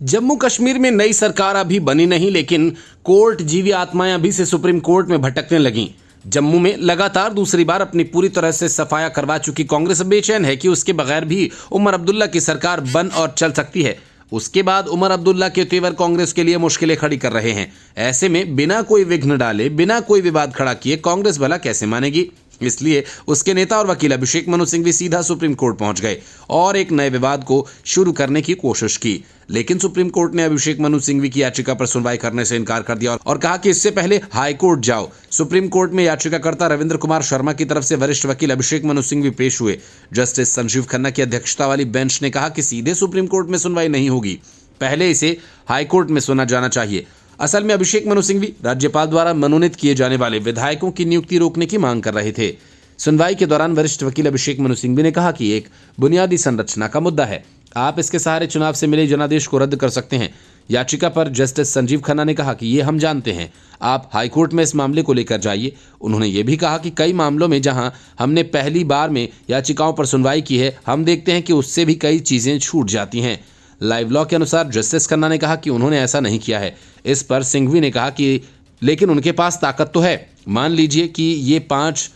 जम्मू कश्मीर में नई सरकार अभी बनी नहीं, लेकिन कोर्ट जीवी आत्माएं अभी से सुप्रीम कोर्ट में भटकने लगीं। जम्मू में लगातार दूसरी बार अपनी पूरी तरह से सफाया करवा चुकी कांग्रेस बेचैन है कि उसके बगैर भी उमर अब्दुल्ला की सरकार बन और चल सकती है। उसके बाद उमर अब्दुल्ला के तेवर कांग्रेस के लिए मुश्किलें खड़ी कर रहे हैं। ऐसे में बिना कोई विघ्न डाले, बिना कोई विवाद खड़ा किए कांग्रेस भला कैसे मानेगी? इसलिए उसके नेता और वकील अभिषेक मनु सिंघवी सीधा सुप्रीम कोर्ट पहुंच गए और एक नए विवाद को शुरू करने की कोशिश की। लेकिन सुप्रीम कोर्ट ने अभिषेक मनु सिंघवी की याचिका पर सुनवाई करने से इनकार कर दिया और कहा कि इससे पहले हाई कोर्ट जाओ। सुप्रीम कोर्ट में याचिकाकर्ता रविंद्र कुमार शर्मा की तरफ से वरिष्ठ वकील अभिषेक मनु सिंघवी पेश हुए। जस्टिस संजीव खन्ना की अध्यक्षता वाली बेंच ने कहा कि सीधे सुप्रीम कोर्ट में सुनवाई नहीं होगी, पहले इसे हाई कोर्ट में सुना जाना चाहिए। असल में अभिषेक मनु सिंघवी राज्यपाल द्वारा मनोनीत किए जाने वाले विधायकों की नियुक्ति रोकने की मांग कर रहे थे। सुनवाई के दौरान वरिष्ठ वकील अभिषेक मनु सिंघवी ने कहा कि एक बुनियादी संरचना का मुद्दा है, आप इसके सहारे चुनाव से मिले जनादेश को रद्द कर सकते हैं। याचिका पर जस्टिस संजीव खन्ना ने कहा कि ये हम जानते हैं, आप हाईकोर्ट में इस मामले को लेकर जाइए। उन्होंने ये भी कहा कि कई मामलों में जहां हमने पहली बार में याचिकाओं पर सुनवाई की है, हम देखते हैं कि उससे भी कई चीजें छूट जाती हैं। लाइव लॉ के अनुसार जस्टिस खन्ना ने कहा कि उन्होंने ऐसा नहीं किया है। इस पर सिंघवी ने कहा कि लेकिन उनके पास ताकत तो है, मान लीजिए कि ये 5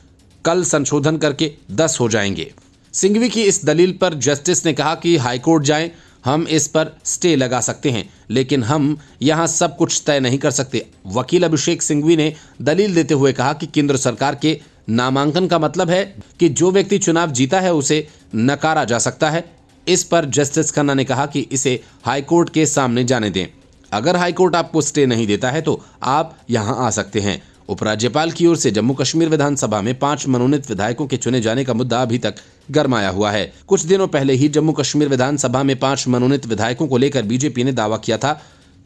कल संशोधन करके 10 हो जाएंगे। सिंघवी की इस दलील पर जस्टिस ने कहा कि हाईकोर्ट जाएं, हम इस पर स्टे लगा सकते हैं, लेकिन हम यहां सब कुछ तय नहीं कर सकते। वकील अभिषेक सिंघवी ने दलील देते हुए कहा कि केंद्र सरकार के नामांकन का मतलब है कि जो व्यक्ति चुनाव जीता है उसे नकारा जा सकता है। इस पर जस्टिस खन्ना ने कहा कि इसे हाईकोर्ट के सामने जाने दें। अगर हाईकोर्ट आपको स्टे नहीं देता है तो आप यहां आ सकते हैं। उपराज्यपाल की ओर से जम्मू कश्मीर विधानसभा में 5 मनोनीत विधायकों के चुने जाने का मुद्दा अभी तक गरमाया हुआ है। कुछ दिनों पहले ही जम्मू कश्मीर विधानसभा में 5 मनोनीत विधायकों को लेकर बीजेपी ने दावा किया था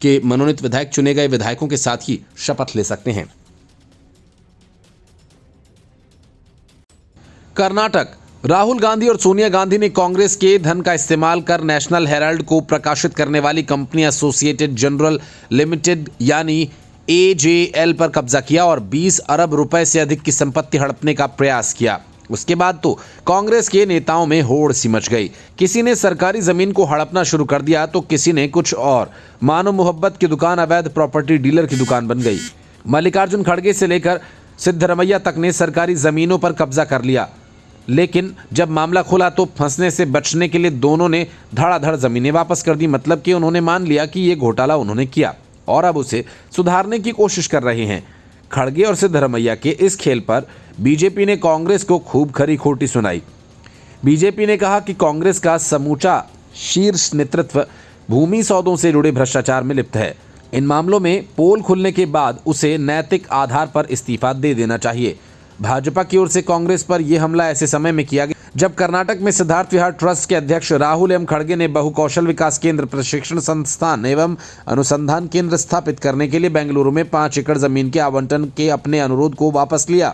कि मनोनीत विधायक चुने गए विधायकों के साथ ही शपथ ले सकते हैं। कर्नाटक, राहुल गांधी और सोनिया गांधी ने कांग्रेस के धन का इस्तेमाल कर नेशनल हेराल्ड को प्रकाशित करने वाली कंपनी एसोसिएटेड जनरल लिमिटेड यानी AJL पर कब्जा किया और 20 अरब रुपए से अधिक की संपत्ति हड़पने का प्रयास किया। उसके बाद तो कांग्रेस के नेताओं में होड़ सी मच गई। किसी ने सरकारी जमीन को हड़पना शुरू कर दिया तो किसी ने कुछ और। मानो मोहब्बत की दुकान अवैध प्रॉपर्टी डीलर की दुकान बन गई। मल्लिकार्जुन खड़गे से लेकर सिद्धरमैया तक ने सरकारी जमीनों पर कब्जा कर लिया, लेकिन जब मामला खुला तो फंसने से बचने के लिए दोनों ने धड़ाधड़ जमीनें वापस कर दी। मतलब कि उन्होंने मान लिया कि ये घोटाला उन्होंने किया और अब उसे सुधारने की कोशिश कर रहे हैं। खड़गे और सिद्धरमैया के इस खेल पर बीजेपी ने कांग्रेस को खूब खरी खोटी सुनाई। बीजेपी ने कहा कि कांग्रेस का समूचा शीर्ष नेतृत्व भूमि सौदों से जुड़े भ्रष्टाचार में लिप्त है। इन मामलों में पोल खुलने के बाद उसे नैतिक आधार पर इस्तीफा दे देना चाहिए। भाजपा की ओर से कांग्रेस पर यह हमला ऐसे समय में किया गया जब कर्नाटक में सिद्धार्थ विहार ट्रस्ट के अध्यक्ष राहुल एम खड़गे ने बहुकौशल विकास केंद्र, प्रशिक्षण संस्थान एवं अनुसंधान केंद्र स्थापित करने के लिए बेंगलुरु में 5 एकड़ जमीन के आवंटन के अपने अनुरोध को वापस लिया।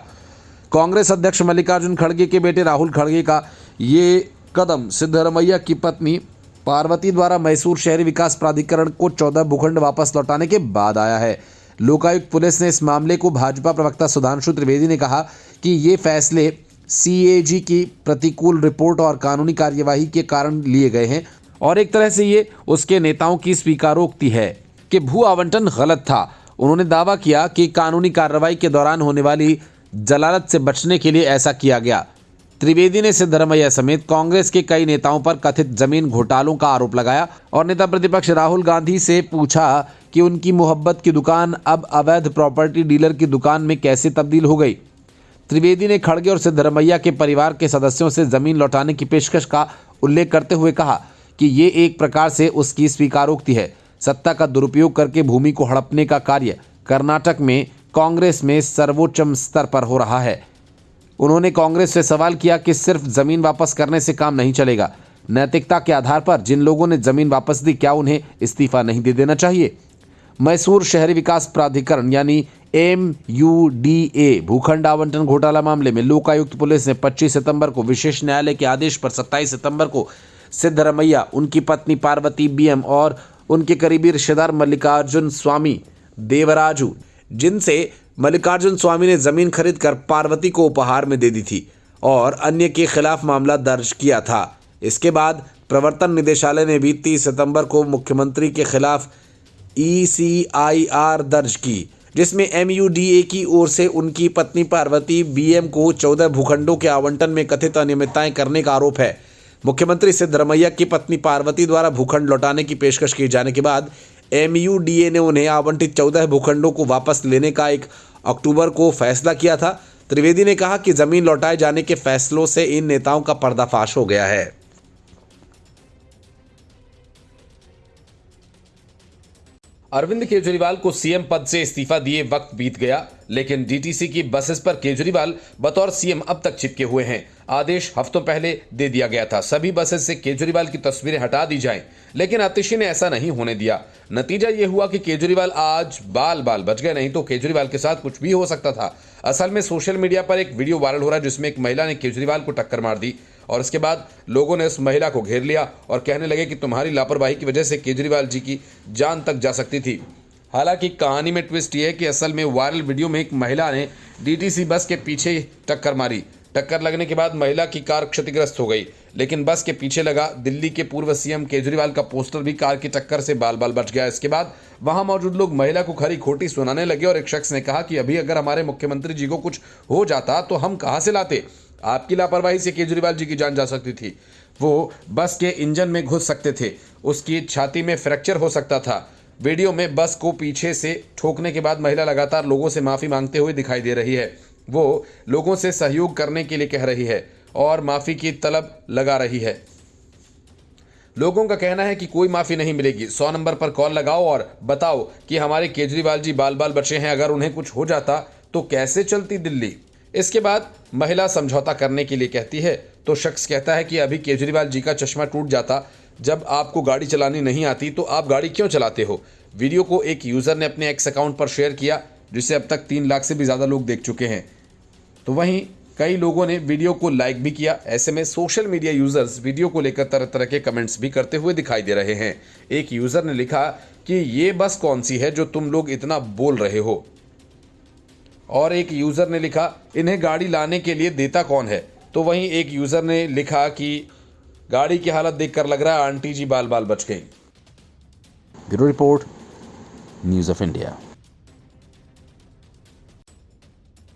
कांग्रेस अध्यक्ष मल्लिकार्जुन खड़गे के बेटे राहुल खड़गे का ये कदम सिद्धरमैया की पत्नी पार्वती द्वारा मैसूर शहरी विकास प्राधिकरण को 14 भूखंड वापस लौटाने के बाद आया है। लोकायुक्त पुलिस ने इस मामले को भाजपा प्रवक्ता सुधांशु त्रिवेदी ने कहा कि ये फैसले CAG की प्रतिकूल रिपोर्ट और कानूनी कार्यवाही के कारण लिए गए हैं और एक तरह से ये उसके नेताओं की स्वीकारोक्ति है कि भू आवंटन गलत था। उन्होंने दावा किया कि कानूनी कार्रवाई के दौरान होने वाली जलालत से बचने के लिए ऐसा किया गया। त्रिवेदी ने सिद्धरमैया समेत कांग्रेस के कई नेताओं पर कथित जमीन घोटालों का आरोप लगाया और नेता प्रतिपक्ष राहुल गांधी से पूछा कि उनकी मोहब्बत की दुकान अब अवैध प्रॉपर्टी डीलर की दुकान में कैसे तब्दील हो गई। त्रिवेदी ने खड़गे और सिद्धरमैया के परिवार के सदस्यों से जमीन लौटाने की पेशकश का उल्लेख करते हुए कहा कि ये एक प्रकार से उसकी स्वीकारोक्ति है। सत्ता का दुरुपयोग करके भूमि को हड़पने का कार्य कर्नाटक में कांग्रेस में सर्वोच्च स्तर पर हो रहा है। उन्होंने कांग्रेस से सवाल किया कि सिर्फ जमीन वापस करने से काम नहीं चलेगा। नैतिकता के आधार पर जिन लोगों ने जमीन वापस दी, क्या उन्हें इस्तीफा नहीं दे देना चाहिए? मैसूर शहरी विकास प्राधिकरण यानी MUDA भूखंड आवंटन घोटाला मामले में लोकायुक्त पुलिस ने 25 सितंबर को विशेष न्यायालय के आदेश पर 27 सितंबर को सिद्धरमैया, उनकी पत्नी पार्वती BM और उनके करीबी रिश्तेदार मल्लिकार्जुन स्वामी देवराजू, जिनसे मल्लिकार्जुन स्वामी ने जमीन खरीदकर पार्वती को उपहार में दे दी थी, और अन्य के खिलाफ मामला दर्ज किया था। इसके बाद प्रवर्तन निदेशालय ने भी 30 सितंबर को मुख्यमंत्री के खिलाफ ECIR दर्ज की, जिसमें MUDA की ओर से उनकी पत्नी पार्वती BM को 14 भूखंडों के आवंटन में कथित अनियमितताएं करने का आरोप है। मुख्यमंत्री सिद्धरमैया की पत्नी पार्वती द्वारा भूखंड लौटाने की पेशकश किए जाने के बाद MUDA ने उन्हें आवंटित 14 भूखंडों को वापस लेने का 1 अक्टूबर को फैसला किया था। त्रिवेदी ने कहा कि जमीन लौटाए जाने के फैसलों से इन नेताओं का पर्दाफाश हो गया है। अरविंद केजरीवाल को सीएम पद से इस्तीफा दिए वक्त बीत गया, लेकिन डीटीसी की बसेस पर केजरीवाल बतौर सीएम अब तक चिपके हुए हैं। आदेश हफ्तों पहले दे दिया गया था, सभी बसेस से केजरीवाल की तस्वीरें हटा दी जाएं, लेकिन आतिशी ने ऐसा नहीं होने दिया। नतीजा यह हुआ कि केजरीवाल आज बाल बाल बच गए, नहीं तो केजरीवाल के साथ कुछ भी हो सकता था। असल में सोशल मीडिया पर एक वीडियो वायरल हो रहा है जिसमें एक महिला ने केजरीवाल को टक्कर मार दी और इसके बाद लोगों ने उस महिला को घेर लिया और कहने लगे कि तुम्हारी लापरवाही की वजह से केजरीवाल जी की जान तक जा सकती थी। हालांकि कहानी में ट्विस्ट ये है कि असल में वायरल वीडियो में एक महिला ने डीटीसी बस के पीछे टक्कर मारी। टक्कर लगने के बाद महिला की कार क्षतिग्रस्त हो गई, लेकिन बस के पीछे लगा दिल्ली के पूर्व सीएम केजरीवाल का पोस्टर भी कार की टक्कर से बाल बाल बच गया। इसके बाद वहां मौजूद लोग महिला को खरी खोटी सुनाने लगे और एक शख्स ने कहा कि अभी अगर हमारे मुख्यमंत्री जी को कुछ हो जाता तो हम कहां से लाते, आपकी लापरवाही से केजरीवाल जी की जान जा सकती थी, वो बस के इंजन में घुस सकते थे, उसकी छाती में फ्रैक्चर हो सकता था। वीडियो में बस को पीछे से ठोकने के बाद महिला लगातार लोगों से माफ़ी मांगते हुए दिखाई दे रही है। वो लोगों से सहयोग करने के लिए कह रही है और माफ़ी की तलब लगा रही है। लोगों का कहना है कि कोई माफ़ी नहीं मिलेगी, 100 नंबर पर कॉल लगाओ और बताओ कि हमारे केजरीवाल जी बाल बाल बचे हैं, अगर उन्हें कुछ हो जाता तो कैसे चलती दिल्ली। इसके बाद महिला समझौता करने के लिए कहती है तो शख्स कहता है कि अभी केजरीवाल जी का चश्मा टूट जाता, जब आपको गाड़ी चलानी नहीं आती तो आप गाड़ी क्यों चलाते हो। वीडियो को एक यूज़र ने अपने एक्स अकाउंट पर शेयर किया, जिसे अब तक 3 लाख से भी ज़्यादा लोग देख चुके हैं। तो वहीं कई लोगों ने वीडियो को लाइक भी किया। ऐसे में सोशल मीडिया यूज़र्स वीडियो को लेकर तरह तरह के कमेंट्स भी करते हुए दिखाई दे रहे हैं। एक यूज़र ने लिखा कि ये बस कौन सी है जो तुम लोग इतना बोल रहे हो, और एक यूज़र ने लिखा इन्हें गाड़ी लाने के लिए देता कौन है। तो वहीं एक यूज़र ने लिखा कि गाड़ी की हालत देखकर लग रहा है आंटी जी बाल बाल बच गई। Bureau report, news of India.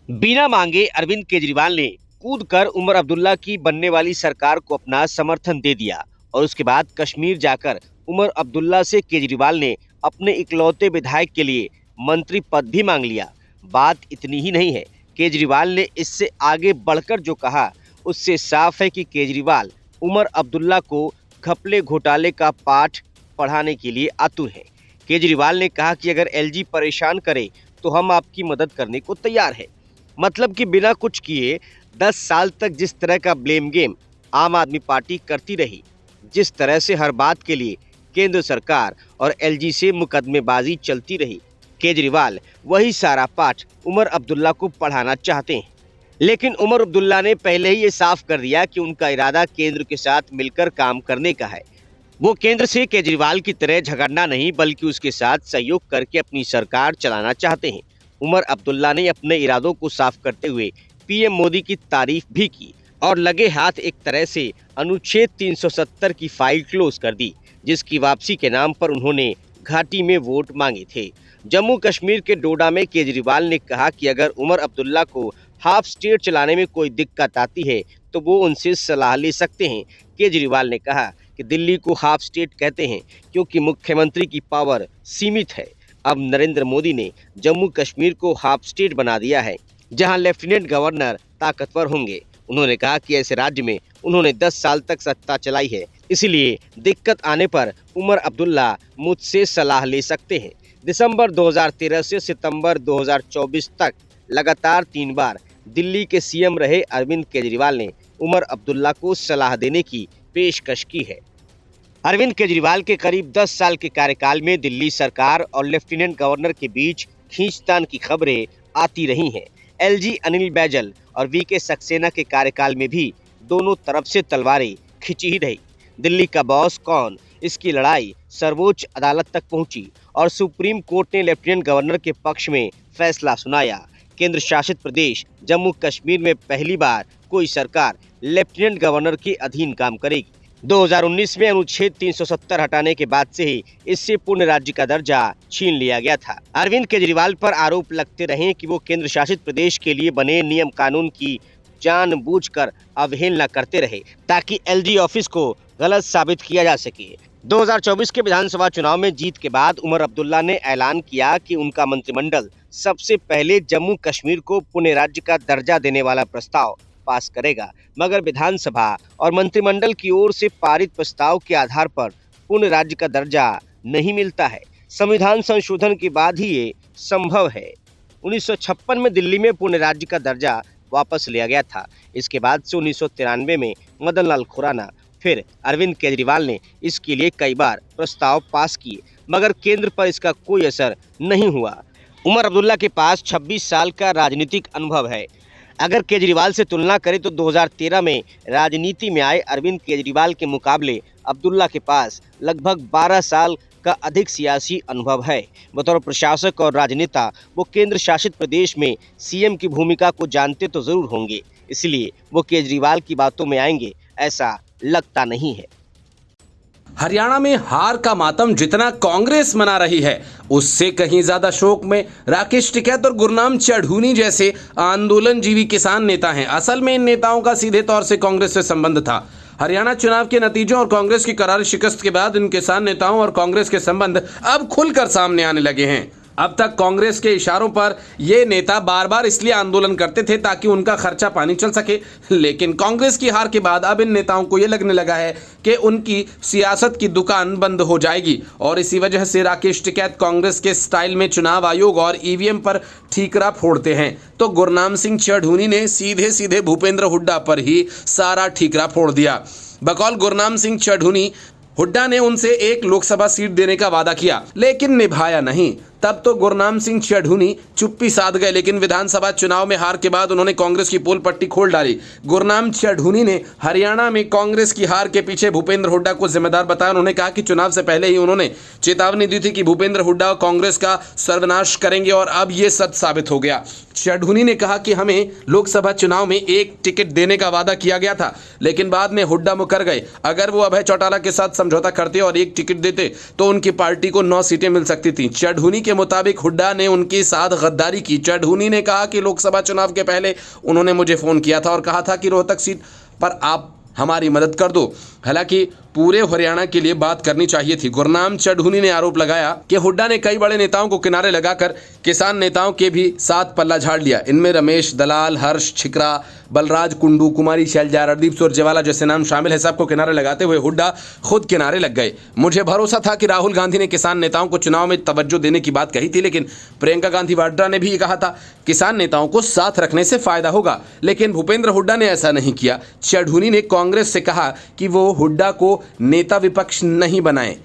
बिना मांगे अरविंद केजरीवाल ने कूदकर उमर अब्दुल्ला की बनने वाली सरकार को अपना समर्थन दे दिया और उसके बाद कश्मीर जाकर उमर अब्दुल्ला से केजरीवाल ने अपने इकलौते विधायक के लिए मंत्री पद भी मांग लिया। बात इतनी ही नहीं है, केजरीवाल ने इससे आगे बढ़कर जो कहा उससे साफ है कि केजरीवाल उमर अब्दुल्ला को घपले घोटाले का पाठ पढ़ाने के लिए आतुर है। केजरीवाल ने कहा कि अगर LG परेशान करे तो हम आपकी मदद करने को तैयार है। मतलब कि बिना कुछ किए 10 साल तक जिस तरह का ब्लेम गेम आम आदमी पार्टी करती रही, जिस तरह से हर बात के लिए केंद्र सरकार और LG से मुकदमेबाजी चलती रही, केजरीवाल वही सारा पाठ उमर अब्दुल्ला को पढ़ाना चाहते हैं। लेकिन उमर अब्दुल्ला ने पहले ही ये साफ कर दिया कि उनका इरादा केंद्र के साथ मिलकर काम करने का है। वो केंद्र से केजरीवाल की तरह झगड़ना नहीं बल्कि उसके साथ सहयोग करके अपनी सरकार चलाना चाहते हैं। उमर अब्दुल्ला ने अपने इरादों को साफ करते हुए PM मोदी की तारीफ भी की और लगे हाथ एक तरह से अनुच्छेद 370 की फाइल क्लोज कर दी, जिसकी वापसी के नाम पर उन्होंने घाटी में वोट मांगे थे। जम्मू कश्मीर के डोडा में केजरीवाल ने कहा कि अगर उमर अब्दुल्ला को हाफ स्टेट चलाने में कोई दिक्कत आती है तो वो उनसे सलाह ले सकते हैं। केजरीवाल ने कहा कि दिल्ली को हाफ स्टेट कहते हैं क्योंकि मुख्यमंत्री की पावर सीमित है। अब नरेंद्र मोदी ने जम्मू कश्मीर को हाफ स्टेट बना दिया है, जहां लेफ्टिनेंट गवर्नर ताकतवर होंगे। उन्होंने कहा कि ऐसे राज्य में उन्होंने 10 साल तक सत्ता चलाई है, इसलिए दिक्कत आने पर उमर अब्दुल्ला मुझसे सलाह ले सकते हैं। दिसंबर 2013 से सितंबर 2024 तक लगातार 3 बार दिल्ली के CM रहे अरविंद केजरीवाल ने उमर अब्दुल्ला को सलाह देने की पेशकश की है। अरविंद केजरीवाल के करीब 10 साल के कार्यकाल में दिल्ली सरकार और लेफ्टिनेंट गवर्नर के बीच खींचतान की खबरें आती रही हैं। LG अनिल बैजल और VK सक्सेना के कार्यकाल में भी दोनों तरफ से तलवारें खिंची ही रही। दिल्ली का बॉस कौन, इसकी लड़ाई सर्वोच्च अदालत तक पहुंची और सुप्रीम कोर्ट ने लेफ्टिनेंट गवर्नर के पक्ष में फैसला सुनाया। केंद्र शासित प्रदेश जम्मू कश्मीर में पहली बार कोई सरकार लेफ्टिनेंट गवर्नर के अधीन काम करेगी। 2019 में अनुच्छेद 370 हटाने के बाद से ही इससे पूर्ण राज्य का दर्जा छीन लिया गया था। अरविंद केजरीवाल पर आरोप लगते रहे कि वो केंद्र शासित प्रदेश के लिए बने नियम कानून की जानबूझकर अवहेलना करते रहे ताकि एलजी ऑफिस को गलत साबित किया जा सके। 2024 के विधानसभा चुनाव में जीत के बाद उमर अब्दुल्ला ने ऐलान किया कि उनका मंत्रिमंडल सबसे पहले जम्मू कश्मीर को पुणे राज्य का दर्जा देने वाला प्रस्ताव पास करेगा, मगर विधानसभा और मंत्रिमंडल की ओर से पारित प्रस्ताव के आधार पर पुणे राज्य का दर्जा नहीं मिलता है। संविधान संशोधन के बाद ही ये संभव है। 1956 में दिल्ली में पुणे राज्य का दर्जा वापस लिया गया था। इसके बाद से 1993 में मदन लाल खुराना फिर अरविंद केजरीवाल ने इसके लिए कई बार प्रस्ताव पास किए, मगर केंद्र पर इसका कोई असर नहीं हुआ। उमर अब्दुल्ला के पास 26 साल का राजनीतिक अनुभव है। अगर केजरीवाल से तुलना करें तो 2013 में राजनीति में आए अरविंद केजरीवाल के मुकाबले अब्दुल्ला के पास लगभग 12 साल का अधिक सियासी अनुभव है। बतौर प्रशासक और राजनेता वो केंद्र शासित प्रदेश में सीएम की भूमिका को जानते तो जरूर होंगे, इसलिए वो केजरीवाल की बातों में आएंगे ऐसा लगता नहीं है। हरियाणा में हार का मातम जितना कांग्रेस मना रही है, उससे कहीं ज्यादा शोक में राकेश टिकैत और गुरनाम चढ़ूनी जैसे आंदोलनजीवी किसान नेता हैं। असल में इन नेताओं का सीधे तौर से कांग्रेस से संबंध था। हरियाणा चुनाव के नतीजों और कांग्रेस की करारी शिकस्त के बाद इन किसान नेताओं और कांग्रेस के संबंध अब खुलकर सामने आने लगे हैं। अब तक कांग्रेस के इशारों पर ये नेता बार बार इसलिए आंदोलन करते थे ताकि उनका खर्चा पानी चल सके, लेकिन कांग्रेस की हार के बाद अब इन नेताओं को ये लगने लगा है कि उनकी सियासत की दुकान बंद हो जाएगी और इसी वजह से राकेश टिकैत कांग्रेस के स्टाइल में चुनाव आयोग और ईवीएम पर ठीकरा फोड़ते हैं, तो गुरनाम सिंह चढ़ूनी ने सीधे सीधे भूपेंद्र हुड्डा पर ही सारा ठीकरा फोड़ दिया। बकौल गुरनाम सिंह चढ़ूनी, हुड्डा ने उनसे एक लोकसभा सीट देने का वादा किया लेकिन निभाया नहीं। तब तो गुरनाम सिंह चढ़ूनी चुप्पी साध गए, लेकिन विधानसभा चुनाव में हार के बाद उन्होंने कांग्रेस की पोल पट्टी खोल डाली। गुरनाम चढ़ूनी ने हरियाणा में कांग्रेस की हार के पीछे भूपेंद्र हुड्डा को जिम्मेदार बताया। उन्होंने कहा कि चुनाव से पहले ही उन्होंने चेतावनी दी थी कि भूपेंद्र हुड्डा कांग्रेस का सर्वनाश करेंगे और अब ये सच साबित हो गया। चढ़ूनी ने कहा कि हमें लोकसभा चुनाव में एक टिकट देने का वादा किया गया था, लेकिन बाद में हुड्डा मुकर गए। अगर वो अभय चौटाला के साथ समझौता करते और एक टिकट देते तो उनकी पार्टी को 9 सीटें मिल सकती थी। चढ़ूनी के मुताबिक हुड्डा ने उनके साथ गद्दारी की। चढ़ूनी ने कहा कि लोकसभा चुनाव के पहले उन्होंने मुझे फोन किया था और कहा था कि रोहतक सीट पर आप हमारी मदद कर दो। हालांकि पूरे हरियाणा के लिए बात करनी चाहिए थी। गुरनाम चढ़ूनी ने आरोप लगाया कि हुड्डा ने कई बड़े नेताओं को किनारे लगाकर किसान नेताओं के भी साथ पल्ला झाड़ लिया। इनमें रमेश दलाल, हर्ष छिकरा, बलराज कुंडू, कुमारी शैलजा, रणदीप सुरजेवाला जैसे नाम शामिल है। सबको किनारे लगाते हुए हुड्डा खुद किनारे लग गए। मुझे भरोसा था कि राहुल गांधी ने किसान नेताओं को चुनाव में तवज्जो देने की बात कही थी, लेकिन प्रियंका गांधी वाड्रा ने भी कहा था किसान नेताओं को साथ रखने से फायदा होगा, लेकिन भूपेंद्र हुड्डा ने ऐसा नहीं किया। चढ़ूनी ने कांग्रेस से कहा कि वो हुड्डा को नेता विपक्ष नहीं बनाए,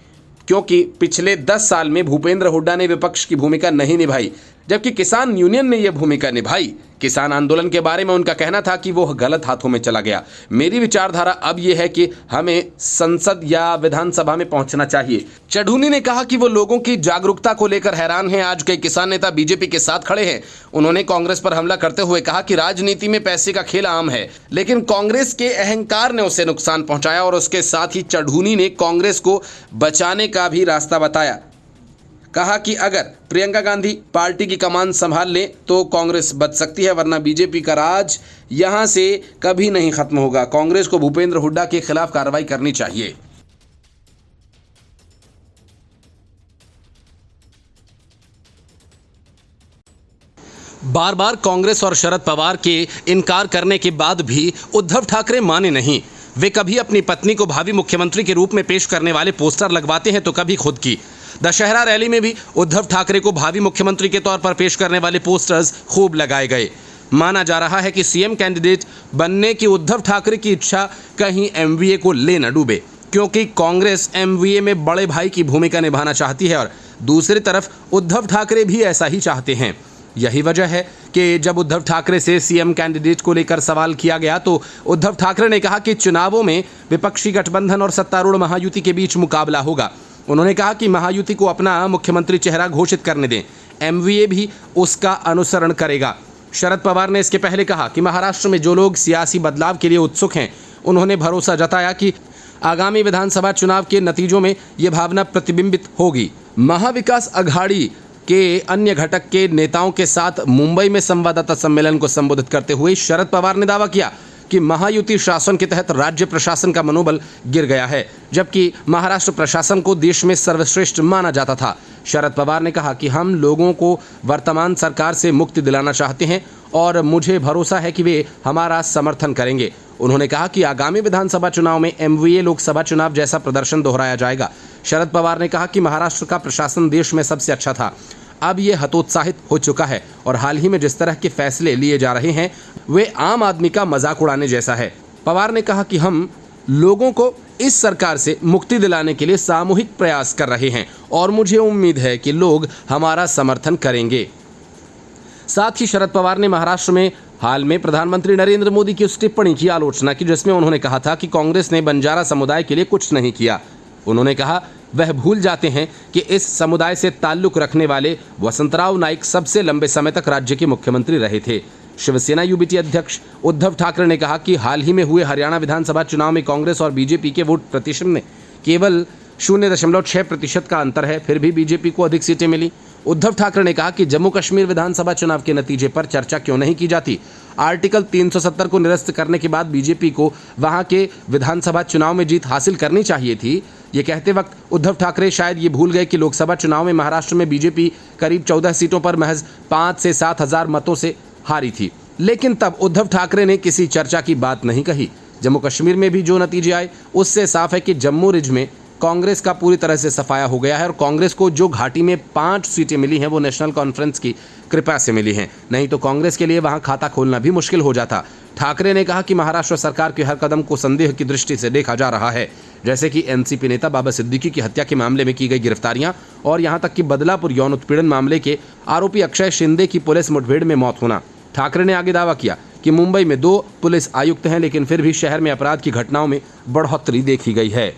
क्योंकि पिछले 10 साल में भूपेंद्र हुड्डा ने विपक्ष की भूमिका नहीं निभाई, जबकि किसान यूनियन ने यह भूमिका निभाई। किसान आंदोलन के बारे में उनका कहना था कि वो गलत हाथों में चला गया। मेरी विचारधारा अब यह है कि हमें संसद या विधानसभा में पहुंचना चाहिए। चढ़ूनी ने कहा कि वो लोगों की जागरूकता को लेकर हैरान हैं। आज कई किसान नेता बीजेपी के साथ खड़े हैं। उन्होंने कांग्रेस पर हमला करते हुए कहा कि राजनीति में पैसे का खेल आम है, लेकिन कांग्रेस के अहंकार ने उसे नुकसान पहुंचाया और उसके साथ ही चढ़ूनी ने कांग्रेस को बचाने का भी रास्ता बताया। कहा कि अगर प्रियंका गांधी पार्टी की कमान संभाल ले तो कांग्रेस बच सकती है, वरना बीजेपी का राज यहां से कभी नहीं खत्म होगा। कांग्रेस को भूपेंद्र हुड्डा के खिलाफ कार्रवाई करनी चाहिए। बार बार कांग्रेस और शरद पवार के इनकार करने के बाद भी उद्धव ठाकरे माने नहीं। वे कभी अपनी पत्नी को भावी मुख्यमंत्री के रूप में पेश करने वाले पोस्टर लगवाते हैं तो कभी खुद की। दशहरा रैली में भी उद्धव ठाकरे को भावी मुख्यमंत्री के तौर पर पेश करने वाले पोस्टर्स खूब लगाए गए। माना जा रहा है कि सीएम कैंडिडेट बनने की उद्धव ठाकरे की इच्छा कहीं एमवीए को ले न डूबे, क्योंकि कांग्रेस एमवीए में बड़े भाई की भूमिका निभाना चाहती है और दूसरी तरफ उद्धव ठाकरे भी ऐसा ही चाहते हैं। यही वजह है कि जब उद्धव ठाकरे से सीएम कैंडिडेट को लेकर सवाल किया गया तो उद्धव ठाकरे ने कहा कि चुनावों में विपक्षी गठबंधन और सत्तारूढ़ महायुति के बीच मुकाबला होगा। उन्होंने कहा कि महायुति को अपना मुख्यमंत्री चेहरा घोषित करने दें, एमवीए भी उसका अनुसरण करेगा। शरद पवार ने इसके पहले कहा कि महाराष्ट्र में जो लोग सियासी बदलाव के लिए उत्सुक हैं, उन्होंने भरोसा जताया कि आगामी विधानसभा चुनाव के नतीजों में ये भावना प्रतिबिंबित होगी। महाविकास अघाड़ी के अन्य घटक के नेताओं के साथ मुंबई में संवाददाता सम्मेलन को संबोधित करते हुए शरद पवार ने दावा किया कि महायुति शासन के तहत राज्य प्रशासन का मनोबल गिर गया है, जबकि महाराष्ट्र प्रशासन को देश में सर्वश्रेष्ठ माना जाता था। शरद पवार ने कहा कि हम लोगों को वर्तमान सरकार से मुक्ति दिलाना चाहते हैं और मुझे भरोसा है कि वे हमारा समर्थन करेंगे। उन्होंने कहा कि आगामी विधानसभा चुनाव में एमवीए लोकसभा चुनाव जैसा प्रदर्शन दोहराया जाएगा। शरद पवार ने कहा कि महाराष्ट्र का प्रशासन देश में सबसे अच्छा था, अब ये हतोत्साहित हो चुका है और हाल ही में जिस तरह के फैसले लिए जा रहे हैं वे आम आदमी का मजाक उड़ाने जैसा है। पवार ने कहा कि हम लोगों को इस सरकार से मुक्ति दिलाने के लिए सामूहिक प्रयास कर रहे हैं और मुझे उम्मीद है कि लोग हमारा समर्थन करेंगे। साथ ही शरद पवार ने महाराष्ट्र में हाल में प्रधानमंत्री नरेंद्र मोदी की उस टिप्पणी की आलोचना की जिसमें उन्होंने कहा था कि कांग्रेस ने बंजारा समुदाय के लिए कुछ नहीं किया। उन्होंने कहा वह भूल जाते हैं कि इस समुदाय से ताल्लुक रखने वाले वसंतराव नाइक सबसे लंबे समय तक राज्य के मुख्यमंत्री रहे थे। शिवसेना यूबीटी अध्यक्ष उद्धव ठाकरे ने कहा कि हाल ही में हुए हरियाणा विधानसभा चुनाव में कांग्रेस और बीजेपी के वोट प्रतिशत में केवल 0.6% का अंतर है, फिर भी बीजेपी को अधिक सीटें मिली। उद्धव ठाकरे ने कहा कि जम्मू कश्मीर विधानसभा चुनाव के नतीजे पर चर्चा क्यों नहीं की जाती। आर्टिकल 370 को निरस्त करने के बाद बीजेपी को वहां के विधानसभा चुनाव में जीत हासिल करनी चाहिए थी। ये कहते वक्त उद्धव ठाकरे शायद ये भूल गए कि लोकसभा चुनाव में महाराष्ट्र में बीजेपी करीब 14 सीटों पर महज 5 से 7 हजार मतों से हारी थी, लेकिन तब उद्धव ठाकरे ने किसी चर्चा की बात नहीं कही। जम्मू कश्मीर में भी जो नतीजे आए उससे साफ है कि जम्मू रिज में कांग्रेस का पूरी तरह से सफाया हो गया है और कांग्रेस को जो घाटी में 5 सीटें मिली हैं वो नेशनल कॉन्फ्रेंस की कृपा से मिली हैं, नहीं तो कांग्रेस के लिए वहां खाता खोलना भी मुश्किल हो जाता। ठाकरे ने कहा कि महाराष्ट्र सरकार के हर कदम को संदेह की दृष्टि से देखा जा रहा है, जैसे कि एनसीपी नेता बाबा सिद्दीकी की हत्या के मामले में की गई गिरफ्तारियां और यहां तक कि बदलापुर यौन उत्पीड़न मामले के आरोपी अक्षय शिंदे की पुलिस मुठभेड़ में मौत होना। ठाकरे ने आगे दावा किया कि मुंबई में 2 पुलिस आयुक्त हैं, लेकिन फिर भी शहर में अपराध की घटनाओं में बढ़ोतरी देखी गई है।